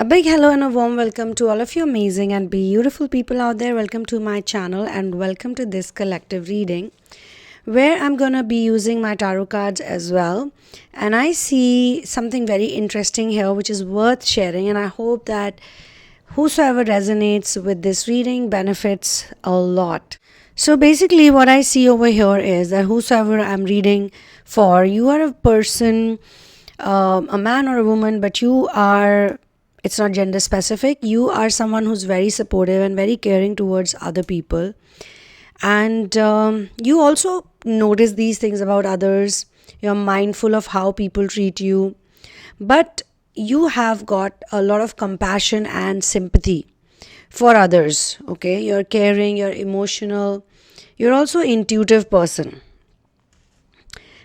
A big hello and a warm welcome to all of you amazing and beautiful people out there. Welcome to my channel and welcome to this collective reading where I'm gonna be using my tarot cards as well. And I see something very interesting here which is worth sharing, and I hope that whosoever resonates with this reading benefits a lot. So basically what I see over here is that whosoever I'm reading for, you are a person, a man or a woman, but it's not gender specific. You are someone who's very supportive and very caring towards other people. And you also notice these things about others. You're mindful of how people treat you. But you have got a lot of compassion and sympathy for others. Okay, you're caring, you're emotional. You're also an intuitive person.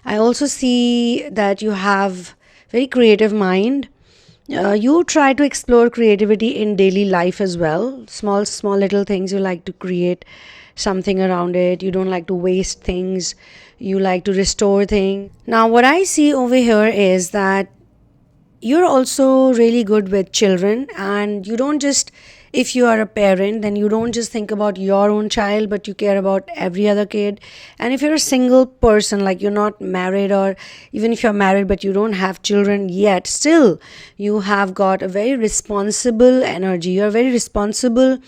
I also see that you have very creative mind. You try to explore creativity in daily life as well. Small little things. You like to create something around it. You don't like to waste things. You like to restore things. Now, what I see over here is that you're also really good with children, and you don't just, if you are a parent, then you don't just think about your own child, but you care about every other kid. And if you're a single person, like you're not married, or even if you're married but you don't have children yet, still you have got a very responsible energy. You're very responsible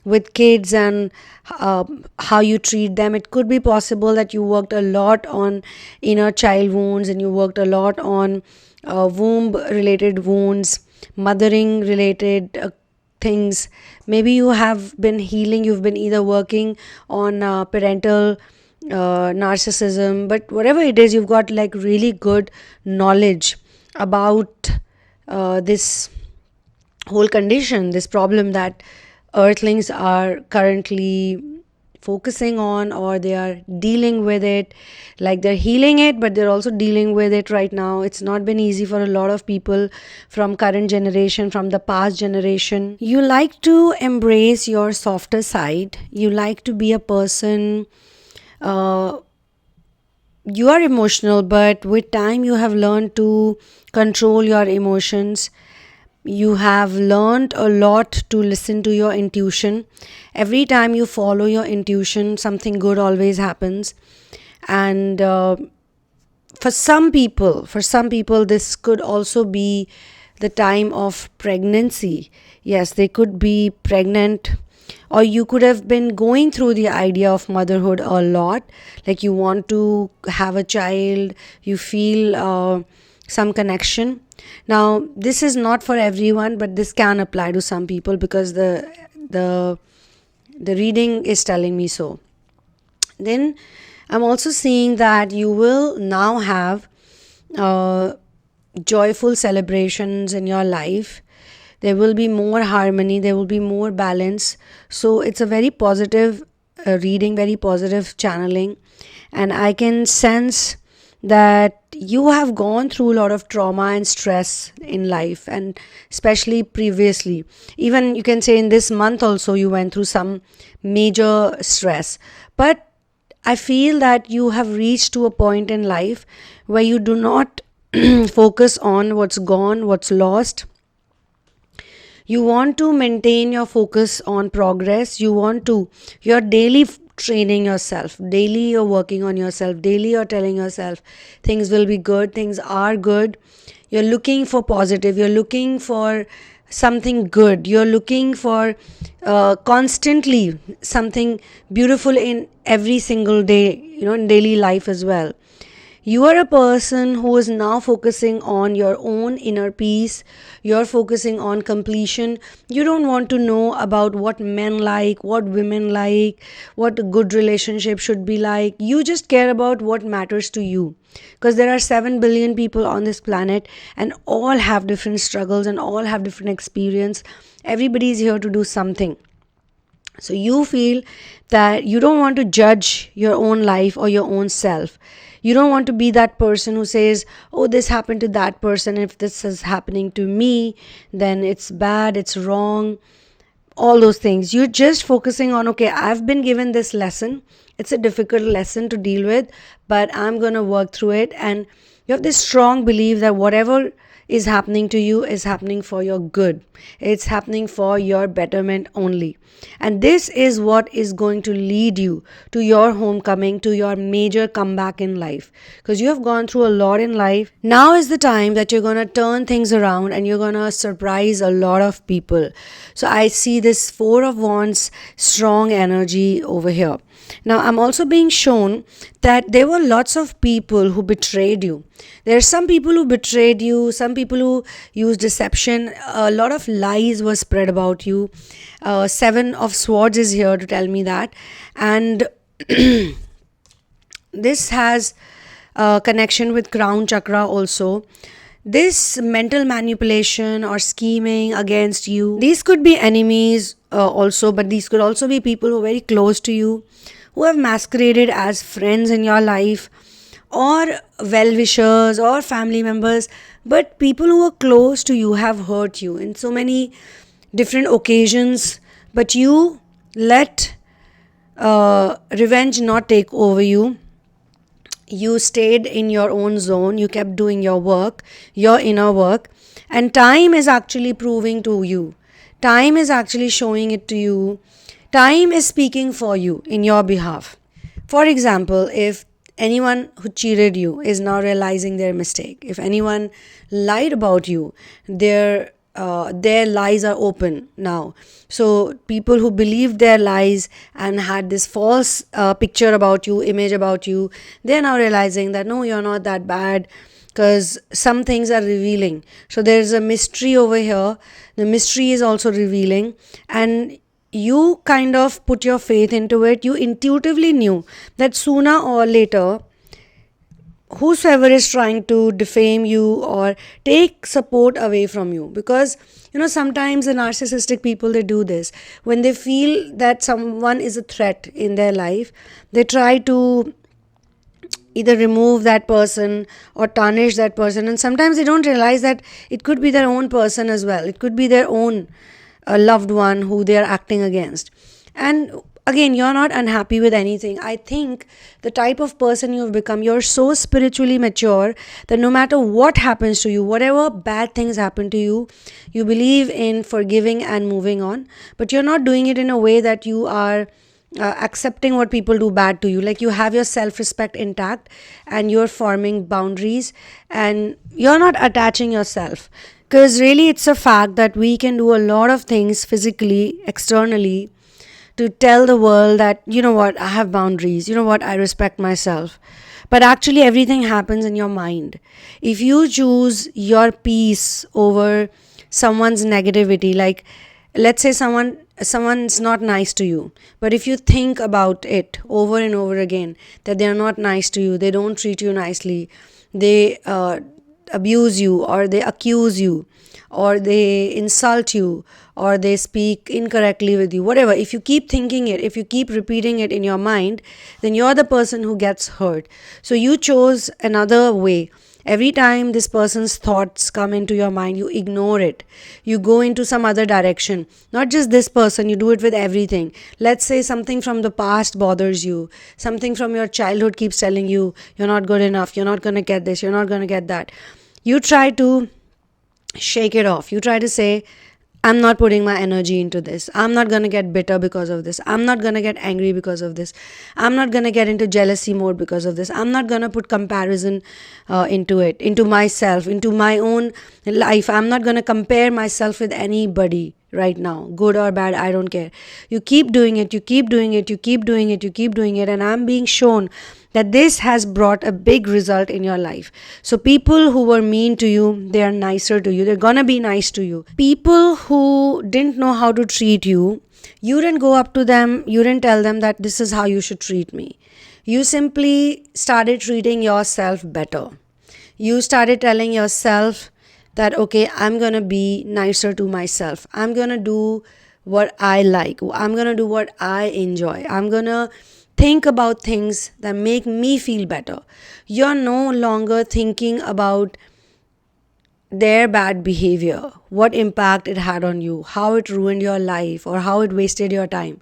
with kids and how you treat them. It could be possible that you worked a lot on inner child wounds, and you worked a lot on womb related wounds, mothering related things. Maybe you have been healing. You've been either working on parental narcissism, but whatever it is, you've got like really good knowledge about this whole condition, this problem that earthlings are currently focusing on, or they are dealing with it. Like they're healing it, but they're also dealing with it right now. It's not been easy for a lot of people from current generation, from the past generation. You like to embrace your softer side. You like to be a person, you are emotional, but with time you have learned to control your emotions. You have learned a lot to listen to your intuition. Every time you follow your intuition, something good always happens. And for some people, this could also be the time of pregnancy. Yes, they could be pregnant, or you could have been going through the idea of motherhood a lot. Like you want to have a child, you feel some connection. Now, this is not for everyone, but this can apply to some people because the reading is telling me so. Then I'm also seeing that you will now have joyful celebrations in your life. There will be more harmony, there will be more balance. So it's a very positive reading, very positive channeling. And I can sense that you have gone through a lot of trauma and stress in life, and especially previously. Even you can say in this month also you went through some major stress. But I feel that you have reached to a point in life where you do not focus on what's gone, what's lost. You want to maintain your focus on progress. You're daily training yourself. Daily you're working on yourself. Daily you're telling yourself things will be good, things are good. You're looking for positive. You're looking for something good. You're looking for constantly something beautiful in every single day, in daily life as well. You are a person who is now focusing on your own inner peace. You're focusing on completion. You don't want to know about what men like, what women like, what a good relationship should be like. You just care about what matters to you. Because there are 7 billion people on this planet, and all have different struggles and all have different experience. Everybody is here to do something. So you feel that you don't want to judge your own life or your own self. You don't want to be that person who says, oh, this happened to that person. If this is happening to me, then it's bad, it's wrong. All those things. You're just focusing on, okay, I've been given this lesson. It's a difficult lesson to deal with, but I'm going to work through it. And you have this strong belief that whatever is happening to you is happening for your good. It's happening for your betterment only. And this is what is going to lead you to your homecoming, to your major comeback in life. Because you have gone through a lot in life. Now is the time that you're going to turn things around and you're going to surprise a lot of people. So I see this Four of Wands strong energy over here. Now, I'm also being shown that there were lots of people who betrayed you. There are some people who betrayed you, some people who used deception. A lot of lies were spread about you. Seven of Swords is here to tell me that. And this has a connection with Crown Chakra also. This mental manipulation or scheming against you, these could be enemies also, but these could also be people who are very close to you, who have masqueraded as friends in your life, or well-wishers or family members. But people who are close to you have hurt you in so many different occasions, but you let revenge not take over you. You stayed in your own zone, you kept doing your work, your inner work, and time is actually proving to you. Time is actually showing it to you. Time is speaking for you in your behalf. For example, if anyone who cheated you is now realizing their mistake, if anyone lied about you, their lies are open now. So people who believed their lies and had this false picture about you, image about you, they're now realizing that no, you're not that bad, because some things are revealing. So there's a mystery over here. The mystery is also revealing, and you kind of put your faith into it. You intuitively knew that sooner or later, whosoever is trying to defame you or take support away from you, because sometimes the narcissistic people, they do this. When they feel that someone is a threat in their life, they try to either remove that person or tarnish that person, and sometimes they don't realize that it could be their own person as well. It could be their own loved one who they are acting against. And again, you're not unhappy with anything. I think the type of person you've become, you're so spiritually mature that no matter what happens to you, whatever bad things happen to you, you believe in forgiving and moving on. But you're not doing it in a way that you are accepting what people do bad to you. Like, you have your self-respect intact and you're forming boundaries and you're not attaching yourself. Because really, it's a fact that we can do a lot of things physically, externally, to tell the world that, you know what, I have boundaries, you know what, I respect myself. But actually, everything happens in your mind. If you choose your peace over someone's negativity, like let's say someone's not nice to you, but if you think about it over and over again, that they're not nice to you, they don't treat you nicely, they abuse you, or they accuse you, or they insult you, or they speak incorrectly with you, whatever, if you keep thinking it, if you keep repeating it in your mind, then you're the person who gets hurt. So you chose another way. Every time this person's thoughts come into your mind, you ignore it. You go into some other direction. Not just this person, you do it with everything. Let's say something from the past bothers you. Something from your childhood keeps telling you, you're not good enough, you're not going to get this, you're not going to get that. You try to shake it off. You try to say, I'm not putting my energy into this. I'm not going to get bitter because of this. I'm not going to get angry because of this. I'm not going to get into jealousy mode because of this. I'm not going to put comparison into it, into myself, into my own life. I'm not going to compare myself with anybody right now, good or bad, I don't care. You keep doing it, you keep doing it, you keep doing it, you keep doing it, and I'm being shown that this has brought a big result in your life. So people who were mean to you, they are nicer to you. They're gonna be nice to you. People who didn't know how to treat you, you didn't go up to them, you didn't tell them that this is how you should treat me. You simply started treating yourself better. You started telling yourself that, okay, I'm going to be nicer to myself. I'm going to do what I like. I'm going to do what I enjoy. I'm going to think about things that make me feel better. You're no longer thinking about their bad behavior, what impact it had on you, how it ruined your life, or how it wasted your time.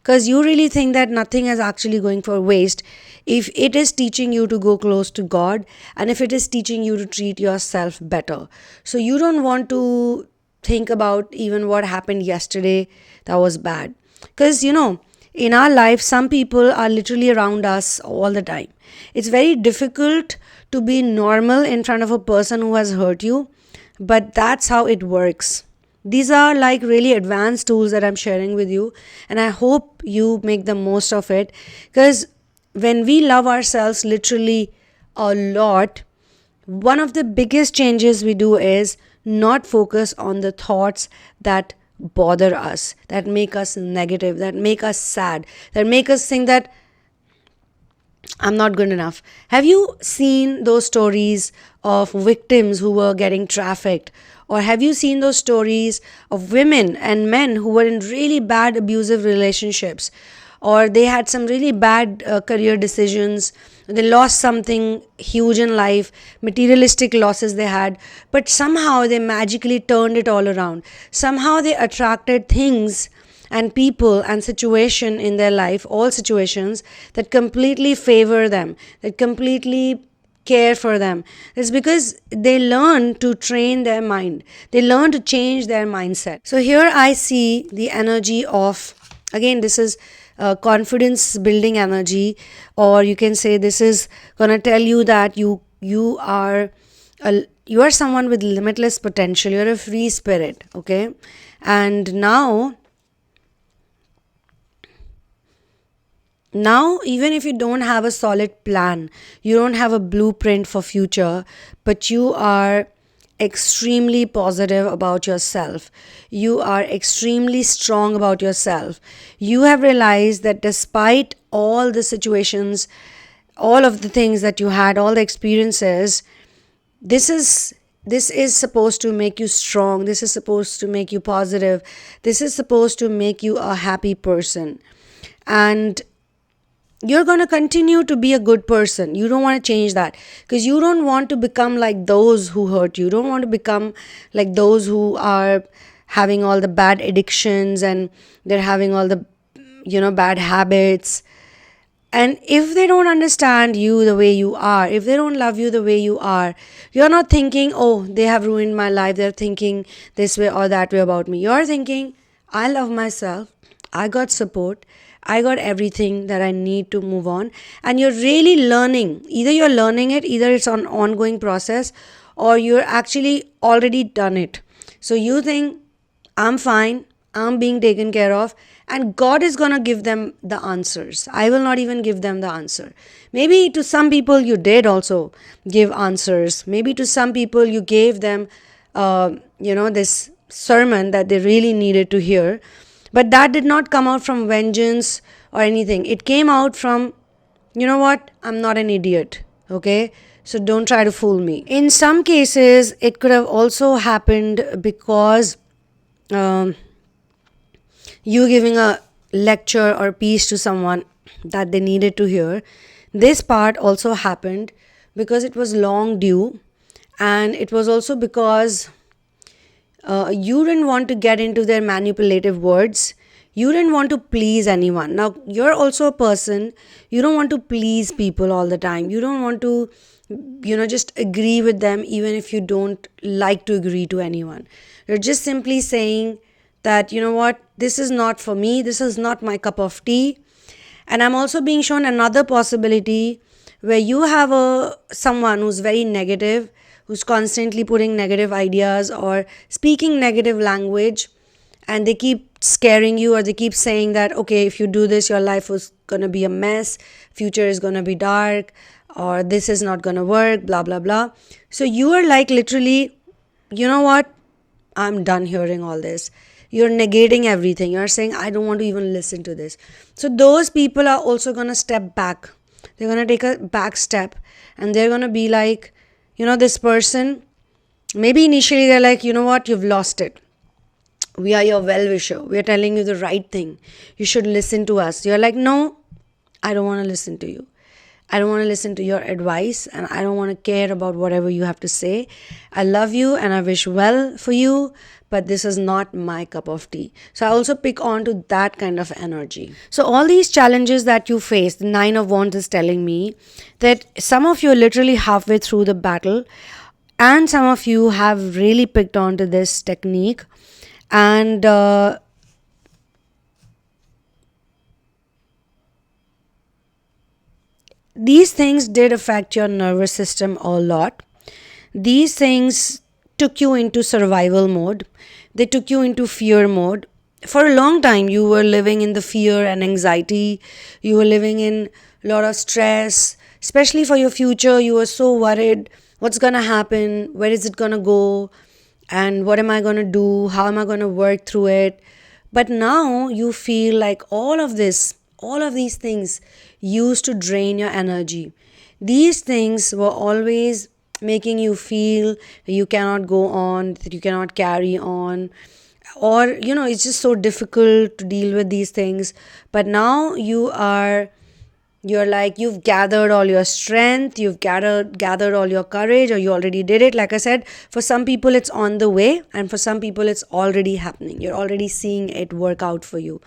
because you really think that nothing is actually going for waste if it is teaching you to go close to God, and if it is teaching you to treat yourself better. So you don't want to think about even what happened yesterday that was bad, because in our life some people are literally around us all the time. It's very difficult to be normal in front of a person who has hurt you, but that's how it works. These are like really advanced tools that I'm sharing with you, and I hope you make the most of it, because when we love ourselves literally a lot, one of the biggest changes we do is not focus on the thoughts that bother us, that make us negative, that make us sad, that make us think that I'm not good enough. Have you seen those stories of victims who were getting trafficked? Or have you seen those stories of women and men who were in really bad abusive relationships? Or they had some really bad career decisions. They lost something huge in life, materialistic losses they had, but somehow they magically turned it all around. Somehow they attracted things and people and situation in their life, all situations that completely favor them, that completely care for them. It's because they learn to train their mind. They learn to change their mindset. So here I see the energy of, again, this is confidence building energy, or you can say this is gonna tell you that you are someone with limitless potential. You're a free spirit, okay? And now even if you don't have a solid plan, you don't have a blueprint for future, but you are extremely positive about yourself, you are extremely strong about yourself, you have realized that despite all the situations, all of the things that you had, all the experiences, this is supposed to make you strong, this is supposed to make you positive, this is supposed to make you a happy person. And you're going to continue to be a good person. You don't want to change that, because you don't want to become like those who hurt you. You don't want to become like those who are having all the bad addictions and they're having all the bad habits. And if they don't understand you the way you are, if they don't love you the way you are, you're not thinking, oh, they have ruined my life, they're thinking this way or that way about me. You're thinking, I love myself, I got support, I got everything that I need to move on. And you're really learning. Either you're learning it, either it's an ongoing process, or you're actually already done it. So you think, I'm fine, I'm being taken care of, and God is going to give them the answers. I will not even give them the answer. Maybe to some people you did also give answers. Maybe to some people you gave them, this sermon that they really needed to hear. But that did not come out from vengeance or anything. It came out from, you know what, I'm not an idiot, okay? So don't try to fool me. In some cases, it could have also happened because you giving a lecture or piece to someone that they needed to hear. This part also happened because it was long due, and it was also because you didn't want to get into their manipulative words. You didn't want to please anyone. Now, you're also a person, you don't want to please people all the time. You don't want to, just agree with them even if you don't like to agree to anyone. You're just simply saying that, you know what, this is not for me, this is not my cup of tea. And I'm also being shown another possibility where you have someone who's very negative, who's constantly putting negative ideas or speaking negative language, and they keep scaring you, or they keep saying that, okay, if you do this, your life is going to be a mess, future is going to be dark, or this is not going to work, blah, blah, blah. So you are like literally, you know what, I'm done hearing all this. You're negating everything. You're saying, I don't want to even listen to this. So those people are also going to step back. They're going to take a back step, and they're going to be like, this person, maybe initially they're like, you know what, you've lost it. We are your well-wisher. We are telling you the right thing. You should listen to us. You're like, no, I don't want to listen to you. I don't want to listen to your advice, and I don't want to care about whatever you have to say. I love you and I wish well for you, but this is not my cup of tea. So I also pick on to that kind of energy. So all these challenges that you face, the Nine of Wands is telling me that some of you are literally halfway through the battle, and some of you have really picked on to this technique, and these things did affect your nervous system a lot. These things took you into survival mode. They took you into fear mode. For a long time, you were living in the fear and anxiety. You were living in a lot of stress, especially for your future. You were so worried. What's going to happen? Where is it going to go? And what am I going to do? How am I going to work through it? But now you feel like all of these things used to drain your energy. These things were always making you feel you cannot go on, that you cannot carry on, or it's just so difficult to deal with these things. But now you're like, you've gathered all your strength, you've gathered all your courage, or you already did it. Like I said, for some people it's on the way, and for some people it's already happening. You're already seeing it work out for you.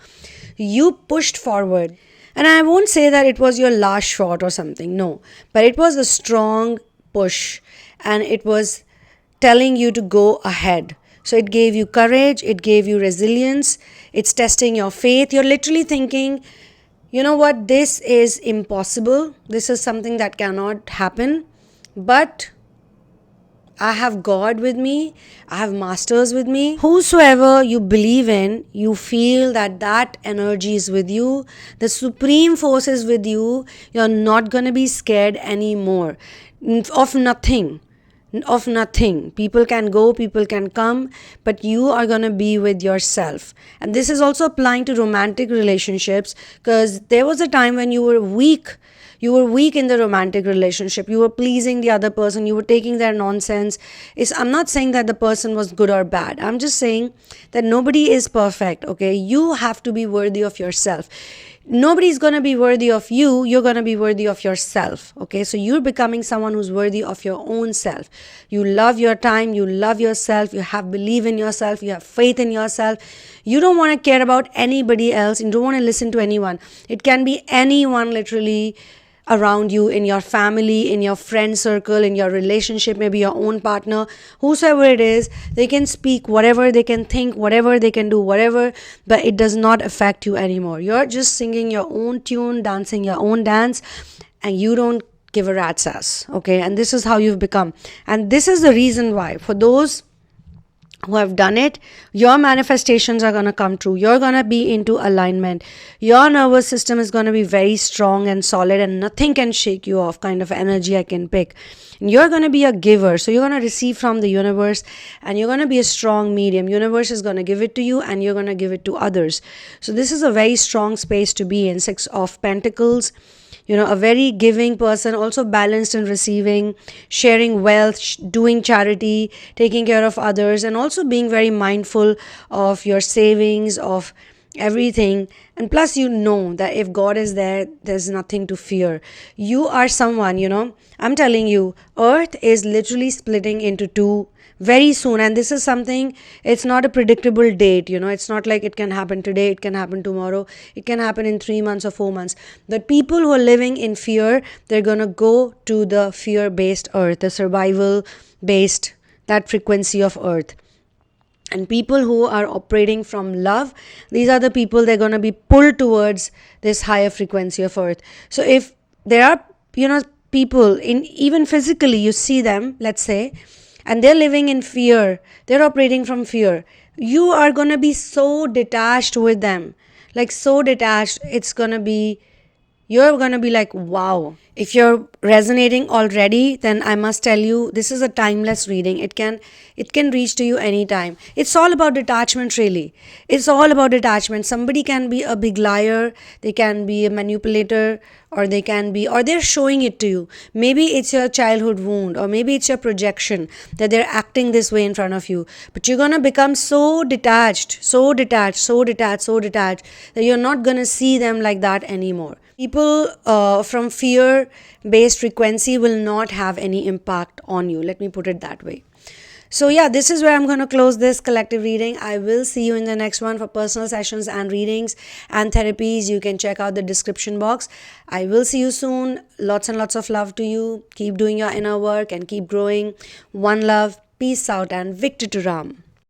You pushed forward. And I won't say that it was your last shot or something, no. But it was a strong push, and it was telling you to go ahead. So it gave you courage, it gave you resilience, it's testing your faith. You're literally thinking, you know what, this is impossible. This is something that cannot happen. But I have God with me. I have masters with me. Whosoever you believe in, you feel that energy is with you. The supreme force is with you. You're not going to be scared anymore of nothing. Of nothing. People can go, people can come, but you are going to be with yourself. And this is also applying to romantic relationships, because there was a time when you were weak. You were weak in the romantic relationship. You were pleasing the other person. You were taking their nonsense. I'm not saying that the person was good or bad. I'm just saying that nobody is perfect, okay? You have to be worthy of yourself. Nobody's going to be worthy of you. You're going to be worthy of yourself, okay? So you're becoming someone who's worthy of your own self. You love your time. You love yourself. You have belief in yourself. You have faith in yourself. You don't want to care about anybody else. You don't want to listen to anyone. It can be anyone literally around you, in your family, in your friend circle, in your relationship, maybe your own partner, whosoever it is. They can speak whatever, they can think whatever, they can do whatever, but it does not affect you anymore. You're just singing your own tune, dancing your own dance, and you don't give a rat's ass, okay? And this is how you've become. And this is the reason why, for those who have done it, your manifestations are going to come true. You're going to be into alignment. Your nervous system is going to be very strong and solid, and nothing can shake you off, kind of energy I can pick. And you're going to be a giver. So you're going to receive from the universe, and you're going to be a strong medium. Universe is going to give it to you, and you're going to give it to others. So this is a very strong space to be in. Six of Pentacles. A very giving person, also balanced in receiving, sharing wealth, doing charity, taking care of others, and also being very mindful of your savings, of everything. And plus, that if God is there, there's nothing to fear. You are someone, I'm telling you, Earth is literally splitting into two very soon. And this is something, it's not a predictable date, it's not like it can happen today, it can happen tomorrow, it can happen in 3 months or 4 months. But people who are living in fear, they're going to go to the fear-based earth, the survival-based, that frequency of earth. And people who are operating from love, these are the people, they're going to be pulled towards this higher frequency of earth. So if there are, people, even physically, you see them, let's say, and they're living in fear, they're operating from fear, you are going to be so detached with them, like so detached, you're going to be like, wow. If you're resonating already, then I must tell you, this is a timeless reading. It can reach to you anytime. It's all about detachment, really. It's all about detachment. Somebody can be a big liar, they can be a manipulator, or they're showing it to you. Maybe it's your childhood wound, or maybe it's your projection that they're acting this way in front of you. But you're going to become so detached, that you're not going to see them like that anymore. People from fear based frequency will not have any impact on you. Let me put it that way. So, yeah, this is where I'm going to close this collective reading. I will see you in the next one. For personal sessions and readings and therapies, you can check out the description box. I will see you soon. Lots and lots of love to you. Keep doing your inner work and keep growing. One love, peace out, and Victor to Ram.